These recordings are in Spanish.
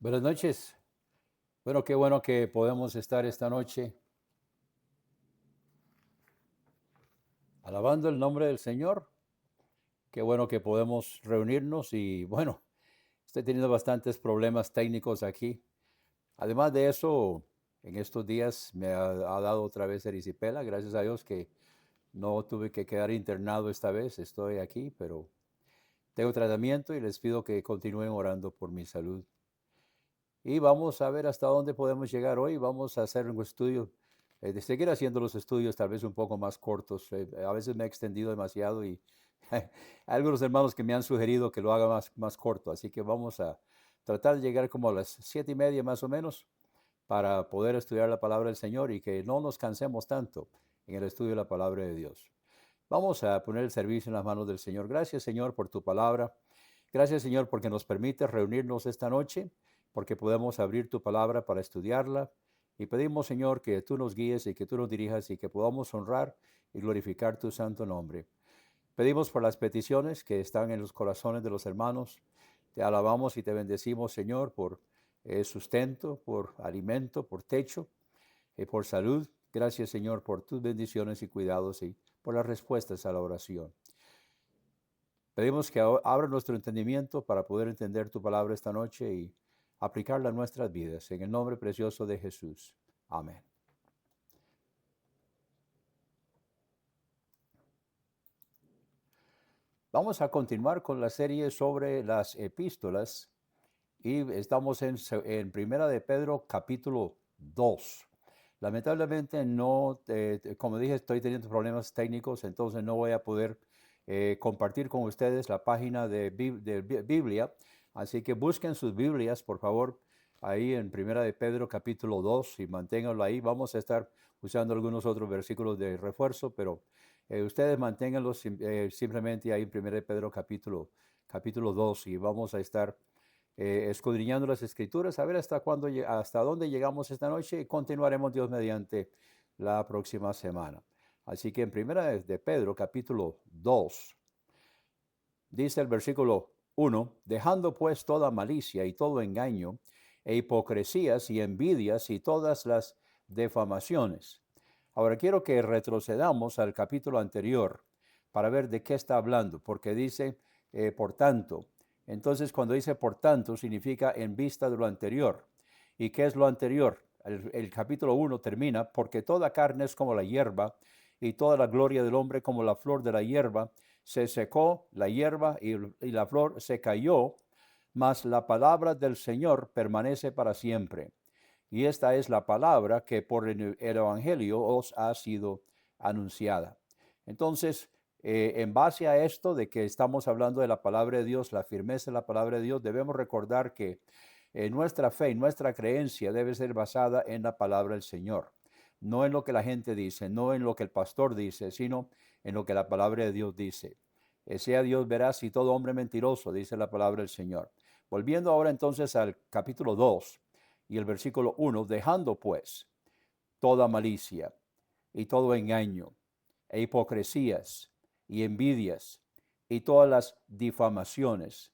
Buenas noches. Bueno, qué bueno que podemos estar esta noche alabando el nombre del Señor. Qué bueno que podemos reunirnos y bueno, estoy teniendo bastantes problemas técnicos aquí. Además de eso, en estos días me ha dado otra vez erisipela. Gracias a Dios que no tuve que quedar internado esta vez. Estoy aquí, pero tengo tratamiento y les pido que continúen orando por mi salud. Y vamos a ver hasta dónde podemos llegar hoy. Vamos a hacer un estudio, de seguir haciendo los estudios tal vez un poco más cortos. A veces me he extendido demasiado y hay algunos hermanos que me han sugerido que lo haga más corto. Así que vamos a tratar de llegar como a las 7:30 más o menos para poder estudiar la palabra del Señor y que no nos cansemos tanto en el estudio de la palabra de Dios. Vamos a poner el servicio en las manos del Señor. Gracias, Señor, por tu palabra. Gracias, Señor, porque nos permite reunirnos esta noche, porque podemos abrir tu palabra para estudiarla. Y pedimos, Señor, que tú nos guíes y que tú nos dirijas y que podamos honrar y glorificar tu santo nombre. Pedimos por las peticiones que están en los corazones de los hermanos. Te alabamos y te bendecimos, Señor, por sustento, por alimento, por techo, por salud. Gracias, Señor, por tus bendiciones y cuidados y por las respuestas a la oración. Pedimos que abra nuestro entendimiento para poder entender tu palabra esta noche y aplicarla a nuestras vidas. En el nombre precioso de Jesús. Amén. Vamos a continuar con la serie sobre las epístolas y estamos en Primera de Pedro capítulo 2. Lamentablemente no, como dije, estoy teniendo problemas técnicos, entonces no voy a poder compartir con ustedes la página de Biblia. Así que busquen sus Biblias, por favor, ahí en Primera de Pedro capítulo 2 y manténganlo ahí. Vamos a estar usando algunos otros versículos de refuerzo, pero ustedes manténganlos simplemente ahí en Primera de Pedro capítulo 2 y vamos a estar escudriñando las escrituras, a ver hasta dónde llegamos esta noche y continuaremos Dios mediante la próxima semana. Así que en primera de Pedro, capítulo 2, dice el versículo 1, dejando pues toda malicia y todo engaño, e hipocresías y envidias y todas las defamaciones. Ahora quiero que retrocedamos al capítulo anterior para ver de qué está hablando, porque dice, por tanto. Entonces, cuando dice por tanto, significa en vista de lo anterior. ¿Y qué es lo anterior? El capítulo 1 termina, porque toda carne es como la hierba, y toda la gloria del hombre como la flor de la hierba. Se secó la hierba y la flor se cayó, mas la palabra del Señor permanece para siempre. Y esta es la palabra que por el Evangelio os ha sido anunciada. Entonces, en base a esto de que estamos hablando de la palabra de Dios, la firmeza de la palabra de Dios, debemos recordar que nuestra fe y nuestra creencia debe ser basada en la palabra del Señor. No en lo que la gente dice, no en lo que el pastor dice, sino en lo que la palabra de Dios dice. Sea Dios veraz y todo hombre mentiroso, dice la palabra del Señor. Volviendo ahora entonces al capítulo 2 y el versículo 1, dejando pues toda malicia y todo engaño e hipocresías y envidias y todas las difamaciones.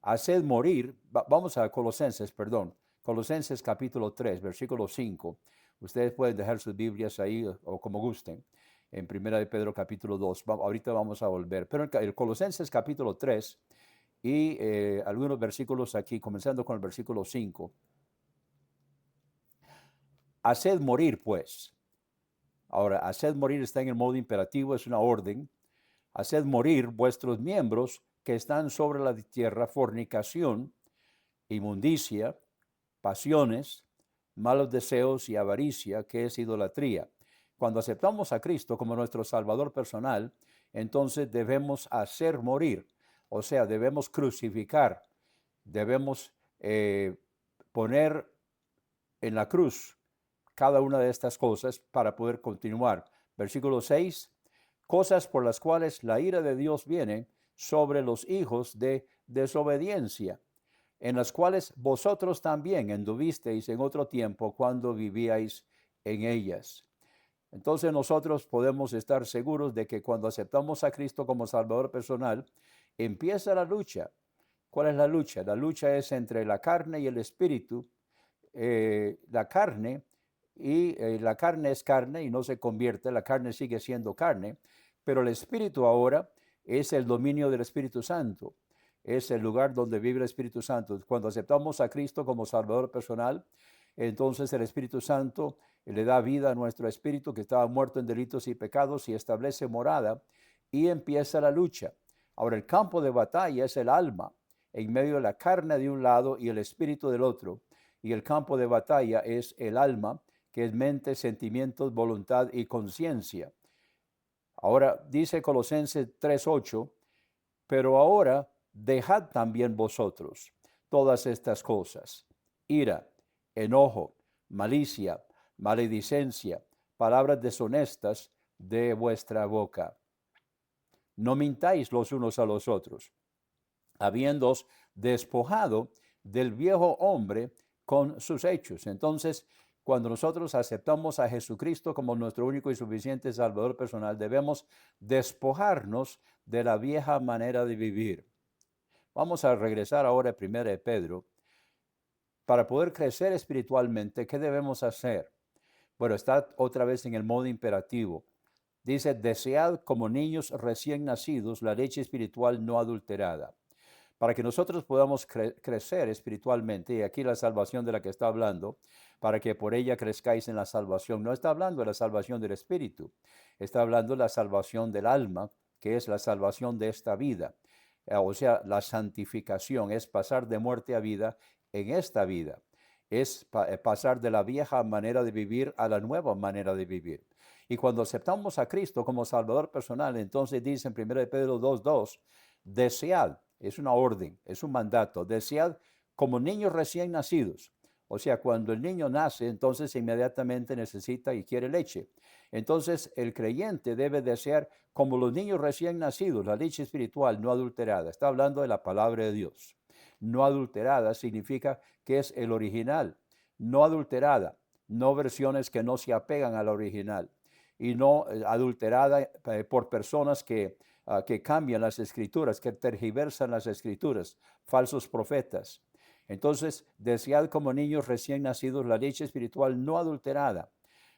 Haced morir, vamos a Colosenses, perdón, Colosenses capítulo 3, versículo 5. Ustedes pueden dejar sus Biblias ahí o como gusten, en Primera de Pedro capítulo 2. Ahorita vamos a volver. Pero el Colosenses capítulo 3 y algunos versículos aquí, comenzando con el versículo 5. Haced morir, pues. Ahora, haced morir está en el modo imperativo, es una orden. Haced morir vuestros miembros que están sobre la tierra, fornicación, inmundicia, pasiones, malos deseos y avaricia, que es idolatría. Cuando aceptamos a Cristo como nuestro Salvador personal, entonces debemos hacer morir, o sea, debemos crucificar, debemos poner en la cruz cada una de estas cosas para poder continuar. Versículo 6, cosas por las cuales la ira de Dios viene sobre los hijos de desobediencia, en las cuales vosotros también anduvisteis en otro tiempo cuando vivíais en ellas. Entonces nosotros podemos estar seguros de que cuando aceptamos a Cristo como Salvador personal, empieza la lucha. ¿Cuál es la lucha? La lucha es entre la carne y el espíritu. La carne la carne es carne y no se convierte, la carne sigue siendo carne, pero el espíritu ahora es el dominio del Espíritu Santo, es el lugar donde vive el Espíritu Santo. Cuando aceptamos a Cristo como Salvador personal, entonces el Espíritu Santo le da vida a nuestro espíritu que estaba muerto en delitos y pecados y establece morada y empieza la lucha. Ahora el campo de batalla es el alma, en medio de la carne de un lado y el espíritu del otro. Y el campo de batalla es el alma, que es mente, sentimientos, voluntad y conciencia. Ahora dice Colosenses 3:8, pero ahora dejad también vosotros todas estas cosas: ira, enojo, malicia, maledicencia, palabras deshonestas de vuestra boca. No mintáis los unos a los otros, habiéndoos despojado del viejo hombre con sus hechos. Entonces, cuando nosotros aceptamos a Jesucristo como nuestro único y suficiente Salvador personal, debemos despojarnos de la vieja manera de vivir. Vamos a regresar ahora a 1 de Pedro. Para poder crecer espiritualmente, ¿qué debemos hacer? Bueno, está otra vez en el modo imperativo. Dice, desead como niños recién nacidos la leche espiritual no adulterada. Para que nosotros podamos crecer espiritualmente, y aquí la salvación de la que está hablando, para que por ella crezcáis en la salvación. No está hablando de la salvación del espíritu, está hablando de la salvación del alma, que es la salvación de esta vida. O sea, la santificación es pasar de muerte a vida en esta vida. Es pasar de la vieja manera de vivir a la nueva manera de vivir. Y cuando aceptamos a Cristo como Salvador personal, entonces dice en 1 Pedro 2:2, desead, es una orden, es un mandato, desead como niños recién nacidos. O sea, cuando el niño nace, entonces inmediatamente necesita y quiere leche. Entonces el creyente debe desear como los niños recién nacidos, la leche espiritual no adulterada. Está hablando de la palabra de Dios. No adulterada significa que es el original. No adulterada, no versiones que no se apegan al original. Y no adulterada por personas que cambian las escrituras, que tergiversan las escrituras, falsos profetas. Entonces, desead como niños recién nacidos la leche espiritual no adulterada,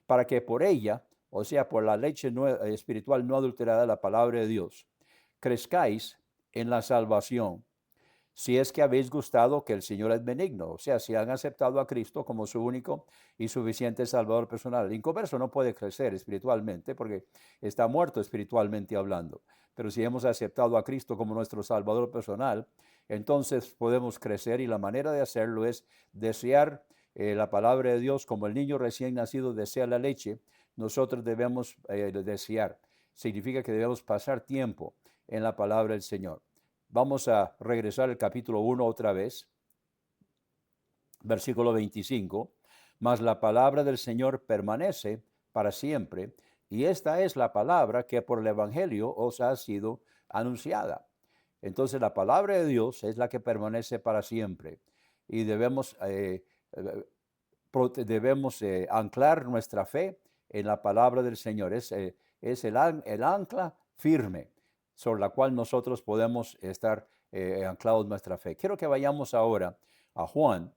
para que por ella, o sea, por la leche espiritual no adulterada, la palabra de Dios, crezcáis en la salvación. Si es que habéis gustado que el Señor es benigno, o sea, si han aceptado a Cristo como su único y suficiente Salvador personal. El inconverso no puede crecer espiritualmente porque está muerto espiritualmente hablando. Pero si hemos aceptado a Cristo como nuestro Salvador personal, entonces podemos crecer, y la manera de hacerlo es desear la palabra de Dios como el niño recién nacido desea la leche. Nosotros debemos desear. Significa que debemos pasar tiempo en la palabra del Señor. Vamos a regresar al capítulo 1 otra vez, versículo 25. Mas la palabra del Señor permanece para siempre, y esta es la palabra que por el Evangelio os ha sido anunciada. Entonces la palabra de Dios es la que permanece para siempre, y debemos anclar nuestra fe en la palabra del Señor. Es el ancla firme sobre la cual nosotros podemos estar anclados en nuestra fe. Quiero que vayamos ahora a Juan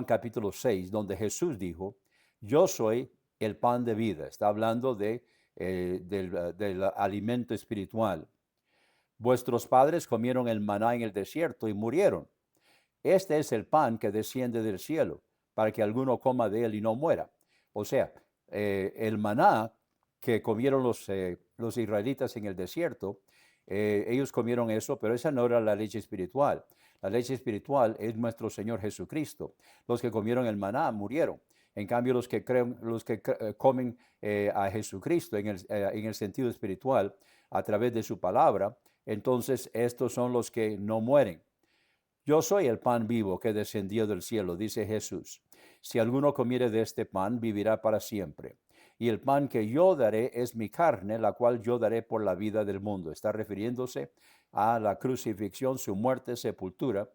capítulo 6, donde Jesús dijo, yo soy el pan de vida. Está hablando del alimento espiritual. Vuestros padres comieron el maná en el desierto y murieron. Este es el pan que desciende del cielo, para que alguno coma de él y no muera. O sea, el maná que comieron los israelitas en el desierto, ellos comieron eso, pero esa no era la leche espiritual. La leche espiritual es nuestro Señor Jesucristo. Los que comieron el maná murieron. En cambio, los que comen a Jesucristo en el sentido espiritual, a través de su palabra, entonces estos son los que no mueren. Yo soy el pan vivo que descendió del cielo, dice Jesús. Si alguno comiere de este pan, vivirá para siempre. Y el pan que yo daré es mi carne, la cual yo daré por la vida del mundo. Está refiriéndose a la crucifixión, su muerte, sepultura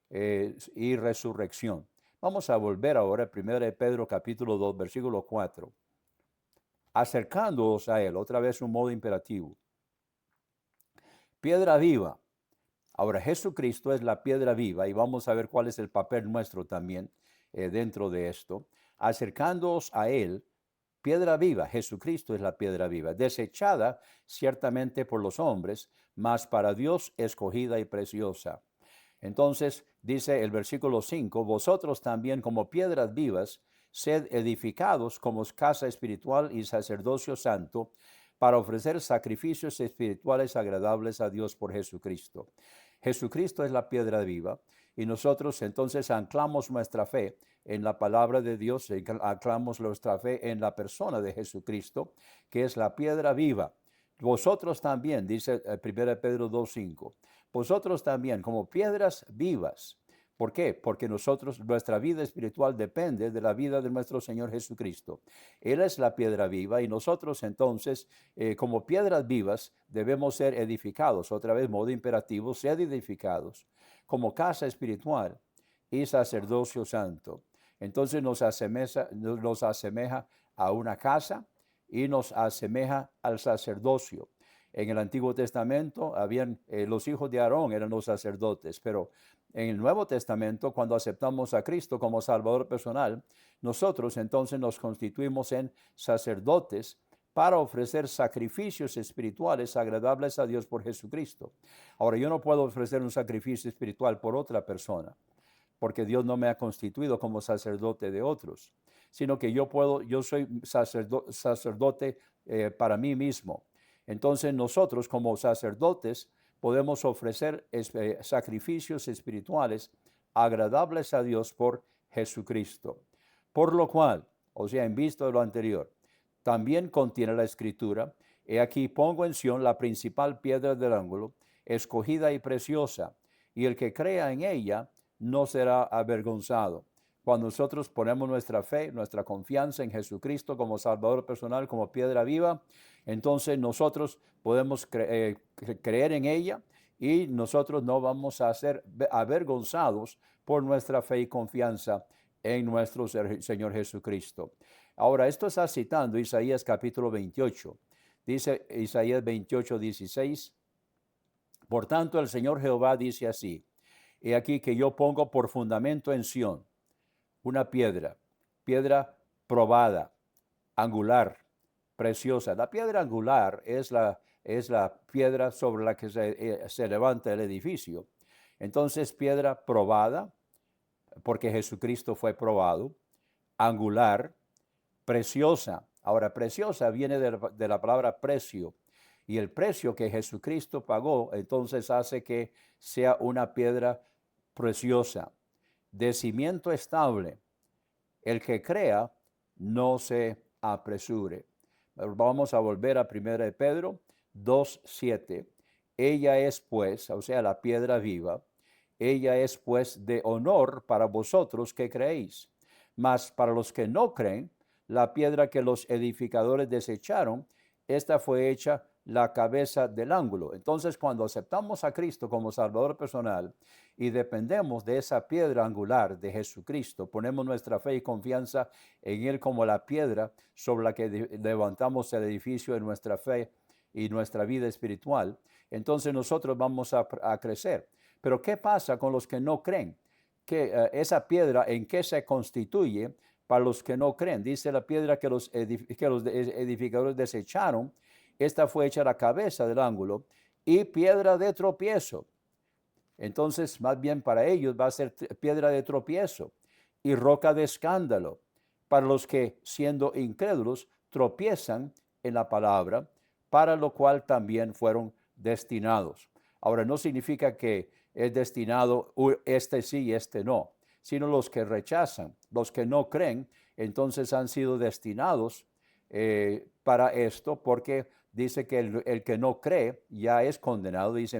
y resurrección. Vamos a volver ahora a 1 de Pedro capítulo 2, versículo 4. Acercándoos a él, otra vez un modo imperativo. Piedra viva, Ahora, Jesucristo es la piedra viva y vamos a ver cuál es el papel nuestro también dentro de esto. Acercándoos a Él, piedra viva, Jesucristo es la piedra viva, desechada ciertamente por los hombres, mas para Dios escogida y preciosa. Entonces dice el versículo 5, vosotros también como piedras vivas, sed edificados como casa espiritual y sacerdocio santo, para ofrecer sacrificios espirituales agradables a Dios por Jesucristo. Jesucristo es la piedra viva y nosotros entonces anclamos nuestra fe en la palabra de Dios, anclamos nuestra fe en la persona de Jesucristo, que es la piedra viva. Vosotros también, dice 1 Pedro 2:5, vosotros también como piedras vivas. ¿Por qué? Porque nuestra vida espiritual depende de la vida de nuestro Señor Jesucristo. Él es la piedra viva y nosotros entonces, como piedras vivas, debemos ser edificados. Otra vez, modo imperativo, ser edificados como casa espiritual y sacerdocio santo. Entonces nos asemeja a una casa y nos asemeja al sacerdocio. En el Antiguo Testamento habían los hijos de Aarón eran los sacerdotes, pero en el Nuevo Testamento, cuando aceptamos a Cristo como Salvador personal, nosotros entonces nos constituimos en sacerdotes para ofrecer sacrificios espirituales agradables a Dios por Jesucristo. Ahora, yo no puedo ofrecer un sacrificio espiritual por otra persona, porque Dios no me ha constituido como sacerdote de otros, sino que yo soy sacerdote para mí mismo. Entonces nosotros como sacerdotes podemos ofrecer sacrificios espirituales agradables a Dios por Jesucristo. Por lo cual, o sea, en vista de lo anterior, también contiene la Escritura, he aquí pongo en Sión la principal piedra del ángulo, escogida y preciosa, y el que crea en ella no será avergonzado. Cuando nosotros ponemos nuestra fe, nuestra confianza en Jesucristo como Salvador personal, como piedra viva, entonces nosotros podemos creer en ella y nosotros no vamos a ser avergonzados por nuestra fe y confianza en nuestro Señor Jesucristo. Ahora, esto está citando Isaías capítulo 28. Dice Isaías 28:16, por tanto el Señor Jehová dice así, he aquí que yo pongo por fundamento en Sión una piedra probada, angular, preciosa. La piedra angular es la piedra sobre la que se levanta el edificio. Entonces, piedra probada, porque Jesucristo fue probado, angular, preciosa. Ahora, preciosa viene de la palabra precio. Y el precio que Jesucristo pagó, entonces hace que sea una piedra preciosa, de cimiento estable. El que crea, no se apresure. Vamos a volver a 1 Pedro 2:7. Ella es pues, o sea, la piedra viva, ella es pues de honor para vosotros que creéis. Mas para los que no creen, la piedra que los edificadores desecharon, esta fue hecha la cabeza del ángulo. Entonces, cuando aceptamos a Cristo como Salvador personal y dependemos de esa piedra angular de Jesucristo, ponemos nuestra fe y confianza en Él como la piedra sobre la que levantamos el edificio de nuestra fe y nuestra vida espiritual, entonces nosotros vamos a crecer. Pero ¿qué pasa con los que no creen? Que esa piedra, ¿en qué se constituye para los que no creen? Dice la piedra que los edificadores desecharon, esta fue hecha la cabeza del ángulo y piedra de tropiezo. Entonces, más bien para ellos va a ser piedra de tropiezo y roca de escándalo para los que, siendo incrédulos, tropiezan en la palabra, para lo cual también fueron destinados. Ahora, no significa que es destinado este sí y este no, sino los que rechazan, los que no creen, entonces han sido destinados para esto, porque dice que el que no cree ya es condenado, dice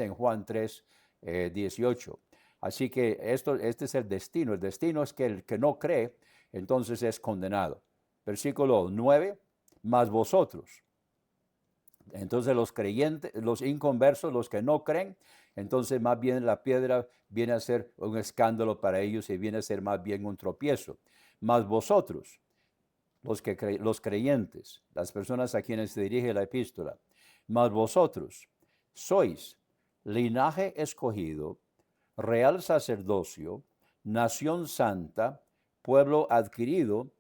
en Juan 3, 18. Así que este es el destino. El destino es que el que no cree, entonces es condenado. Versículo 9, mas vosotros. Entonces los creyentes, los inconversos, los que no creen, entonces más bien la piedra viene a ser un escándalo para ellos y viene a ser más bien un tropiezo. Mas vosotros, los creyentes, las personas a quienes se dirige la epístola, mas vosotros sois linaje escogido, real sacerdocio, nación santa, pueblo adquirido,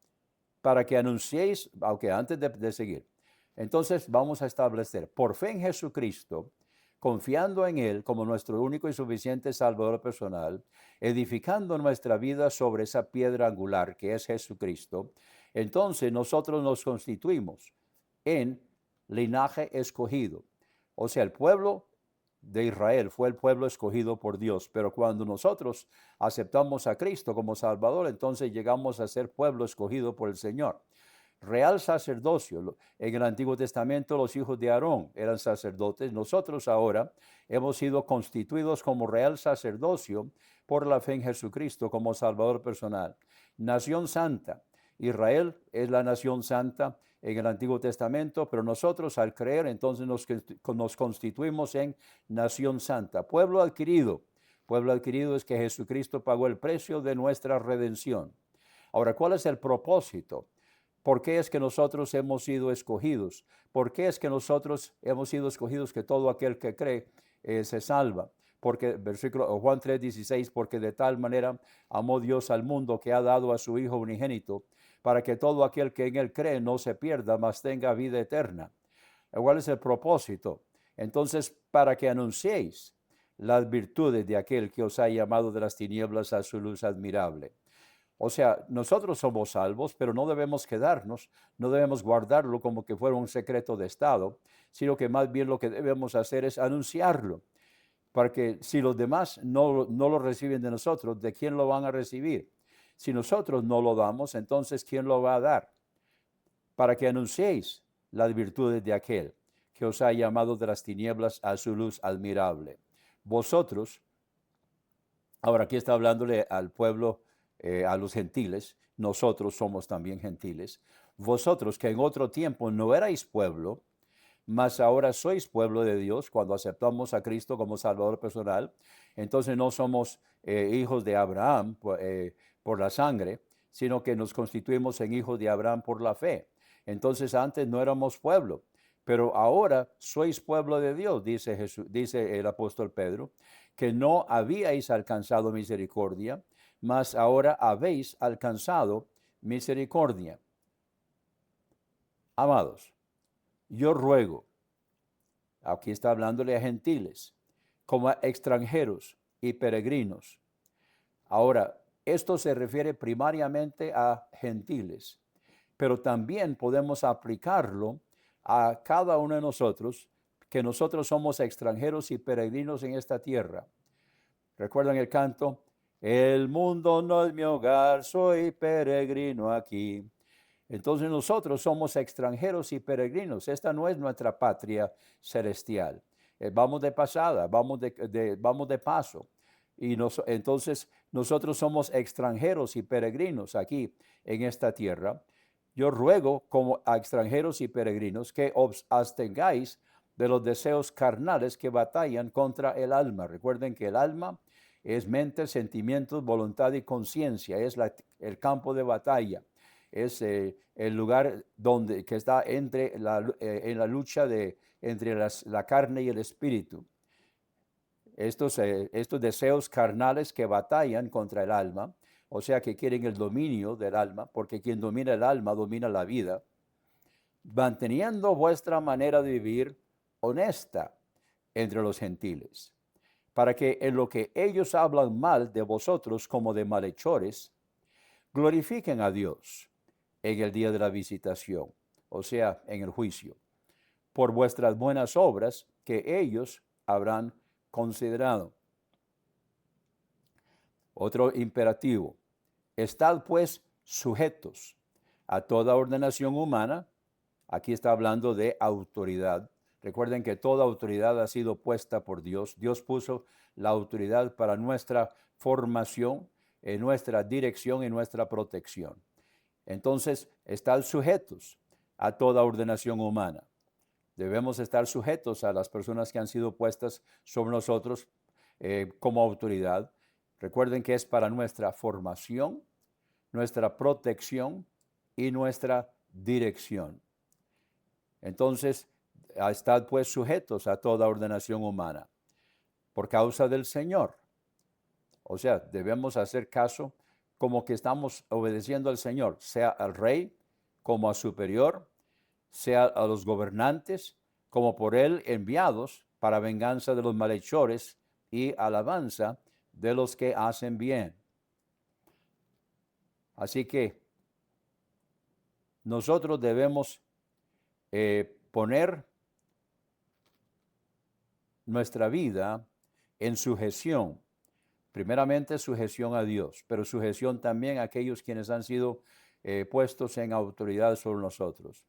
para que anunciéis, aunque antes de seguir. Entonces vamos a establecer, por fe en Jesucristo, confiando en Él como nuestro único y suficiente Salvador personal, edificando nuestra vida sobre esa piedra angular que es Jesucristo, entonces nosotros nos constituimos en linaje escogido. O sea, el pueblo de Israel fue el pueblo escogido por Dios, pero cuando nosotros aceptamos a Cristo como Salvador, entonces llegamos a ser pueblo escogido por el Señor. Real sacerdocio. En el Antiguo Testamento los hijos de Aarón eran sacerdotes. Nosotros ahora hemos sido constituidos como real sacerdocio por la fe en Jesucristo como Salvador personal. Nación santa. Israel es la nación santa en el Antiguo Testamento, pero nosotros al creer entonces nos constituimos en nación santa. Pueblo adquirido. Pueblo adquirido es que Jesucristo pagó el precio de nuestra redención. Ahora, ¿cuál es el propósito? ¿Por qué es que nosotros hemos sido escogidos? ¿Por qué es que nosotros hemos sido escogidos que todo aquel que cree se salva? Porque versículo Juan 3:16, porque de tal manera amó Dios al mundo que ha dado a su Hijo unigénito, para que todo aquel que en él cree no se pierda, mas tenga vida eterna. ¿Cuál es el propósito? Entonces, para que anunciéis las virtudes de aquel que os ha llamado de las tinieblas a su luz admirable. O sea, nosotros somos salvos, pero no debemos quedarnos, no debemos guardarlo como que fuera un secreto de Estado, sino que más bien lo que debemos hacer es anunciarlo, para que si los demás no lo reciben de nosotros, ¿de quién lo van a recibir? Si nosotros no lo damos, entonces ¿quién lo va a dar? Para que anunciéis las virtudes de aquel que os ha llamado de las tinieblas a su luz admirable. Vosotros, ahora aquí está hablándole al pueblo, a los gentiles, nosotros somos también gentiles. Vosotros que en otro tiempo no erais pueblo, mas ahora sois pueblo de Dios cuando aceptamos a Cristo como Salvador personal. Entonces no somos hijos de Abraham por la sangre, sino que nos constituimos en hijos de Abraham por la fe. Entonces antes no éramos pueblo, pero ahora sois pueblo de Dios, dice Jesús, dice el apóstol Pedro, que no habíais alcanzado misericordia, mas ahora habéis alcanzado misericordia. Amados, yo ruego, aquí está hablándole a gentiles, como a extranjeros y peregrinos. Ahora, esto se refiere primariamente a gentiles, pero también podemos aplicarlo a cada uno de nosotros, que nosotros somos extranjeros y peregrinos en esta tierra. ¿Recuerdan el canto? El mundo no es mi hogar, soy peregrino aquí. Entonces nosotros somos extranjeros y peregrinos. Esta no es nuestra patria celestial. Vamos de pasada, vamos de paso. Y entonces nosotros somos extranjeros y peregrinos aquí en esta tierra. Yo ruego como a extranjeros y peregrinos que os abstengáis de los deseos carnales que batallan contra el alma. Recuerden que el alma es mente, sentimientos, voluntad y conciencia. Es el campo de batalla. Es el lugar donde que está entre en la lucha entre la carne y el espíritu. Estos deseos carnales que batallan contra el alma, o sea que quieren el dominio del alma, porque quien domina el alma domina la vida, manteniendo vuestra manera de vivir honesta entre los gentiles, para que en lo que ellos hablan mal de vosotros como de malhechores, glorifiquen a Dios en el día de la visitación, o sea, en el juicio, por vuestras buenas obras que ellos habrán considerado. Otro imperativo, estad pues sujetos a toda ordenación humana. Aquí está hablando de autoridad. Recuerden que toda autoridad ha sido puesta por Dios. Dios puso la autoridad para nuestra formación, nuestra dirección y nuestra protección. Entonces, estad sujetos a toda ordenación humana. Debemos estar sujetos a las personas que han sido puestas sobre nosotros como autoridad. Recuerden que es para nuestra formación, nuestra protección y nuestra dirección. Entonces, estad pues sujetos a toda ordenación humana. por causa del Señor. O sea, debemos hacer caso como que estamos obedeciendo al Señor, sea al rey como a superior, sea a los gobernantes como por él enviados para venganza de los malhechores y alabanza de los que hacen bien. Así que nosotros debemos poner nuestra vida en sujeción. Primeramente sujeción a Dios, pero sujeción también a aquellos quienes han sido puestos en autoridad sobre nosotros.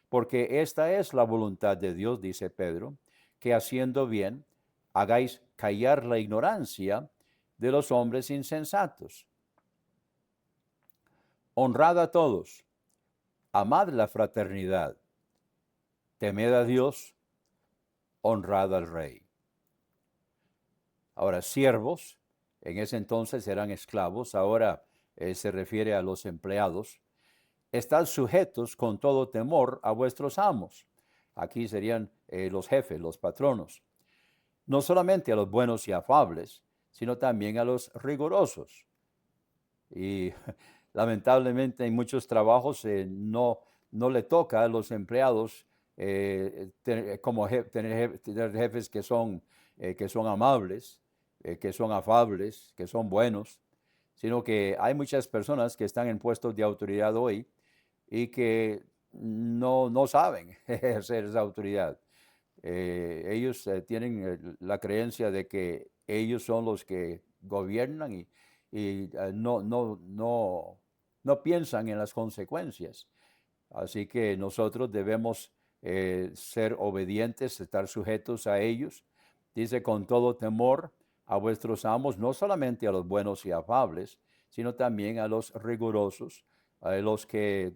Porque esta es la voluntad de Dios, dice Pedro, que haciendo bien hagáis callar la ignorancia de los hombres insensatos. Honrad a todos, amad la fraternidad, temed a Dios, honrad al rey. Ahora, siervos, en ese entonces eran esclavos, ahora se refiere a los empleados. Estad sujetos con todo temor a vuestros amos. Aquí serían los jefes, los patronos. No solamente a los buenos y afables, sino también a los rigurosos. Y lamentablemente en muchos trabajos no le toca a los empleados tener jefes que son amables, que son afables, que son buenos, sino que hay muchas personas que están en puestos de autoridad hoy y que no saben ejercer esa autoridad. Ellos tienen la creencia de que ellos son los que gobiernan y no piensan en las consecuencias. Así que nosotros debemos ser obedientes, estar sujetos a ellos. Dice, con todo temor a vuestros amos, no solamente a los buenos y afables, sino también a los rigurosos, a los que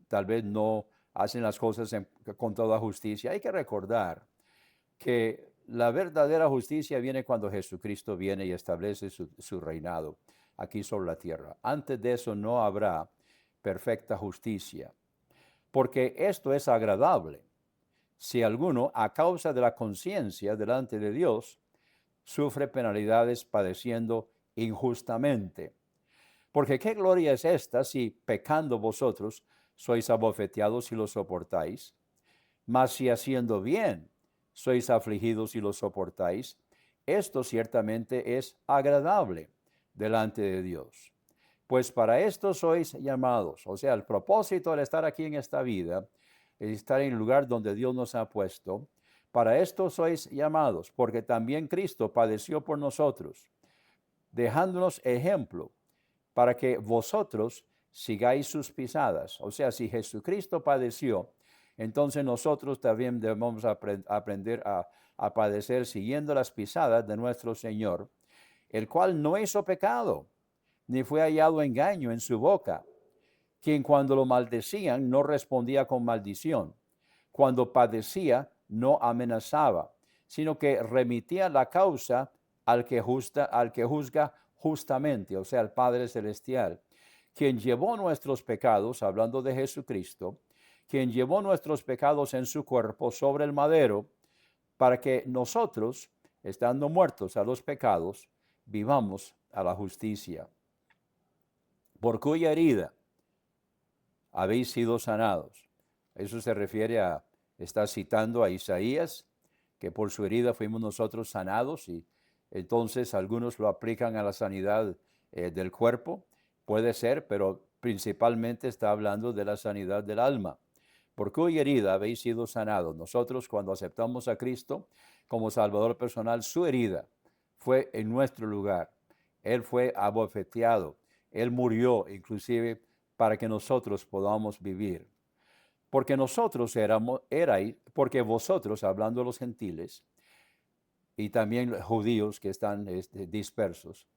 tal vez no hacen las cosas con toda justicia. Hay que recordar que la verdadera justicia viene cuando Jesucristo viene y establece su reinado aquí sobre la tierra. Antes de eso no habrá perfecta justicia, porque esto es agradable si alguno, a causa de la conciencia delante de Dios, sufre penalidades padeciendo injustamente. Porque qué gloria es esta si pecando vosotros sois abofeteados y lo soportáis, mas si haciendo bien sois afligidos y lo soportáis, esto ciertamente es agradable delante de Dios. Pues para esto sois llamados. O sea, el propósito de estar aquí en esta vida es estar en el lugar donde Dios nos ha puesto. Para esto sois llamados, porque también Cristo padeció por nosotros, dejándonos ejemplo para que vosotros sigáis sus pisadas. O sea, si Jesucristo padeció, entonces nosotros también debemos aprender a padecer siguiendo las pisadas de nuestro Señor, el cual no hizo pecado, ni fue hallado engaño en su boca, quien cuando lo maldecían no respondía con maldición, cuando padecía no amenazaba, sino que remitía la causa al que juzga justamente, o sea, al Padre Celestial, quien llevó nuestros pecados, hablando de Jesucristo, quien llevó nuestros pecados en su cuerpo sobre el madero, para que nosotros, estando muertos a los pecados, vivamos a la justicia. Por cuya herida habéis sido sanados. Eso se refiere está citando a Isaías, que por su herida fuimos nosotros sanados, y entonces algunos lo aplican a la sanidad del cuerpo, puede ser, pero principalmente está hablando de la sanidad del alma. Por cuya herida habéis sido sanados. Nosotros, cuando aceptamos a Cristo como Salvador personal, su herida fue en nuestro lugar. Él fue abofeteado, Él murió inclusive para que nosotros podamos vivir. Porque porque vosotros, hablando de los gentiles, y también judíos que están dispersos,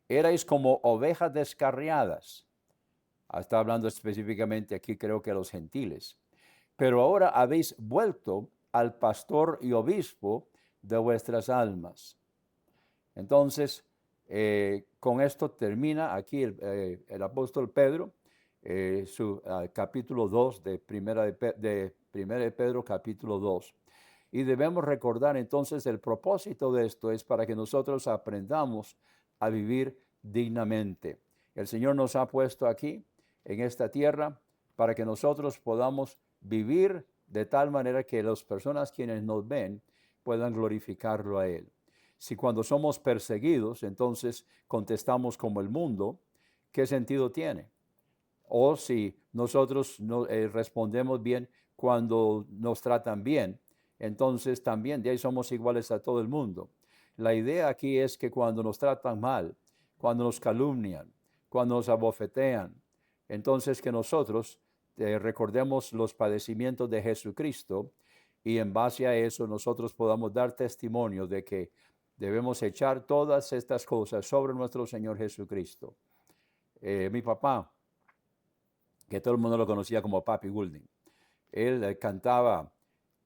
erais como ovejas descarriadas. Está hablando específicamente aquí, creo que los gentiles. Pero ahora habéis vuelto al pastor y obispo de vuestras almas. Entonces, con esto termina aquí el apóstol Pedro, su capítulo 2 de primera de Pedro, capítulo 2. Y debemos recordar entonces el propósito de esto es para que nosotros aprendamos a vivir dignamente. El Señor nos ha puesto aquí, en esta tierra, para que nosotros podamos vivir de tal manera que las personas quienes nos ven puedan glorificarlo a Él. Si cuando somos perseguidos, entonces contestamos como el mundo, ¿qué sentido tiene? O si nosotros no, respondemos bien cuando nos tratan bien, entonces también de ahí somos iguales a todo el mundo. La idea aquí es que cuando nos tratan mal, cuando nos calumnian, cuando nos abofetean, entonces que nosotros recordemos los padecimientos de Jesucristo y en base a eso nosotros podamos dar testimonio de que debemos echar todas estas cosas sobre nuestro Señor Jesucristo. Mi papá, que todo el mundo lo conocía como Papi Goulding, él cantaba,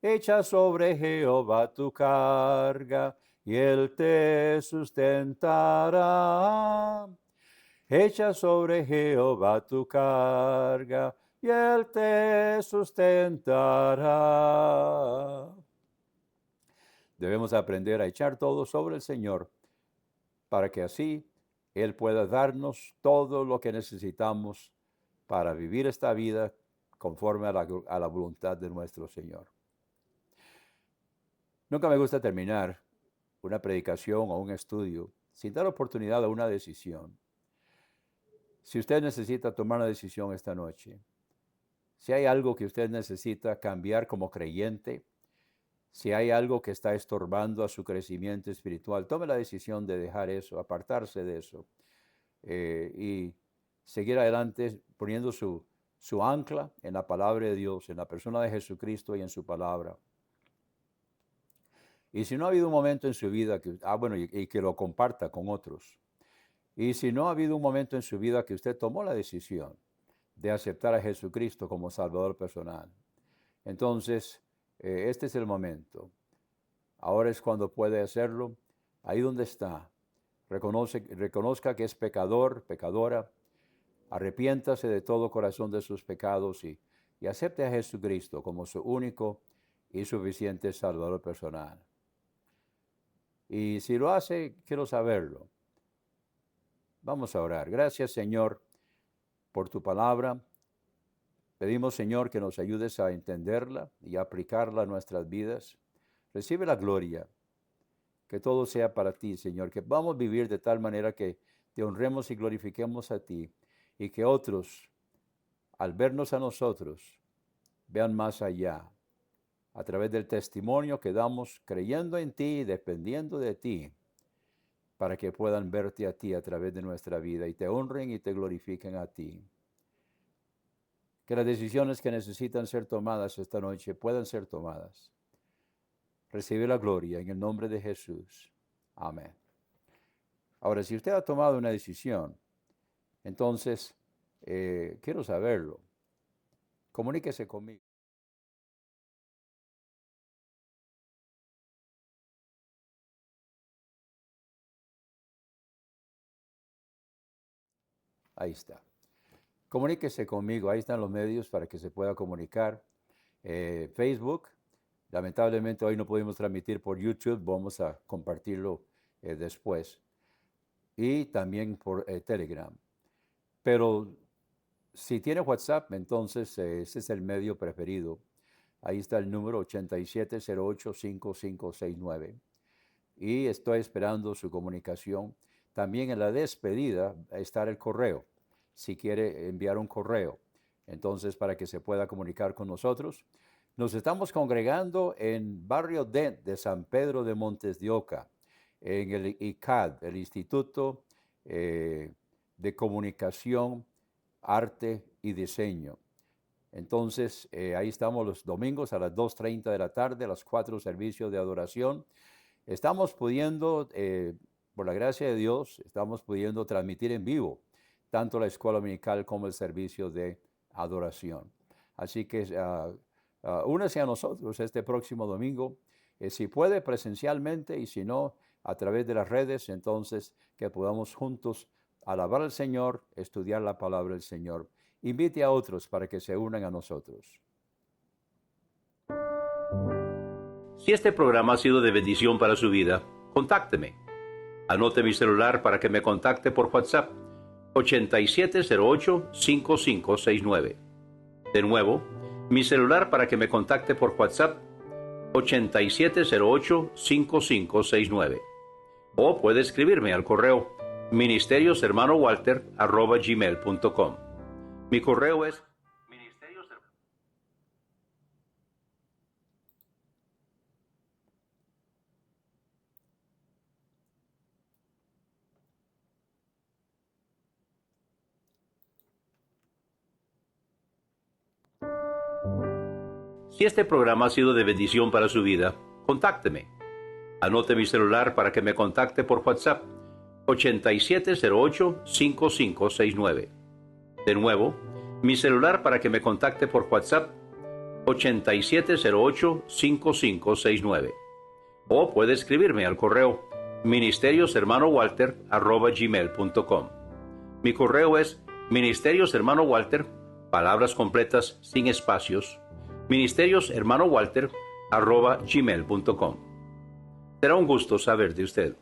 echa sobre Jehová tu carga y él te sustentará. Echa sobre Jehová tu carga y él te sustentará. Debemos aprender a echar todo sobre el Señor para que así Él pueda darnos todo lo que necesitamos para vivir esta vida conforme a la voluntad de nuestro Señor. Nunca me gusta terminar una predicación o un estudio sin dar oportunidad a una decisión. Si usted necesita tomar una decisión esta noche, si hay algo que usted necesita cambiar como creyente, si hay algo que está estorbando a su crecimiento espiritual, tome la decisión de dejar eso, apartarse de eso y seguir adelante poniendo su ancla en la palabra de Dios, en la persona de Jesucristo y en su palabra. Y si no ha habido un momento en su vida que, y que lo comparta con otros. Y si no ha habido un momento en su vida que usted tomó la decisión de aceptar a Jesucristo como Salvador personal, entonces este es el momento. Ahora es cuando puede hacerlo. Ahí donde está, reconozca que es pecador, pecadora, arrepiéntase de todo corazón de sus pecados y acepte a Jesucristo como su único y suficiente Salvador personal. Y si lo hace, quiero saberlo. Vamos a orar. Gracias, Señor, por tu palabra. Pedimos, Señor, que nos ayudes a entenderla y a aplicarla a nuestras vidas. Recibe la gloria. Que todo sea para ti, Señor. Que vamos a vivir de tal manera que te honremos y glorifiquemos a ti. Y que otros, al vernos a nosotros, vean más allá. A través del testimonio que damos creyendo en ti y dependiendo de ti, para que puedan verte a ti a través de nuestra vida y te honren y te glorifiquen a ti. Que las decisiones que necesitan ser tomadas esta noche puedan ser tomadas. Recibe la gloria en el nombre de Jesús. Amén. Ahora, si usted ha tomado una decisión, entonces quiero saberlo. Comuníquese conmigo. Ahí está. Comuníquese conmigo, ahí están los medios para que se pueda comunicar. Facebook, lamentablemente hoy no pudimos transmitir por YouTube, vamos a compartirlo después. Y también por Telegram. Pero si tiene WhatsApp, entonces ese es el medio preferido. Ahí está el número 87085569. Y estoy esperando su comunicación. También en la despedida está el correo, si quiere enviar un correo. Entonces, para que se pueda comunicar con nosotros. Nos estamos congregando en Barrio D de San Pedro de Montes de Oca, en el ICAD, el Instituto de Comunicación, Arte y Diseño. Entonces, ahí estamos los domingos a las 2:30 de la tarde, los 4 servicios de adoración. Estamos pudiendo, por la gracia de Dios, estamos pudiendo transmitir en vivo tanto la escuela dominical como el servicio de adoración. Así que únase a nosotros este próximo domingo, si puede presencialmente y si no, a través de las redes, entonces que podamos juntos alabar al Señor, estudiar la palabra del Señor. Invite a otros para que se unan a nosotros. Si este programa ha sido de bendición para su vida, contácteme. Anote mi celular para que me contacte por WhatsApp 8708-5569. De nuevo, mi celular para que me contacte por WhatsApp 8708-5569. O puede escribirme al correo ministerioshermanowalter@gmail.com. Mi correo es Si este programa ha sido de bendición para su vida, contácteme. Anote mi celular para que me contacte por WhatsApp 8708-5569. De nuevo, mi celular para que me contacte por WhatsApp 8708-5569. O puede escribirme al correo ministerioshermanowalter@gmail.com. Mi correo es ministerioshermanowalter, palabras completas sin espacios, ministerioshermanowalter@gmail.com. Será un gusto saber de usted.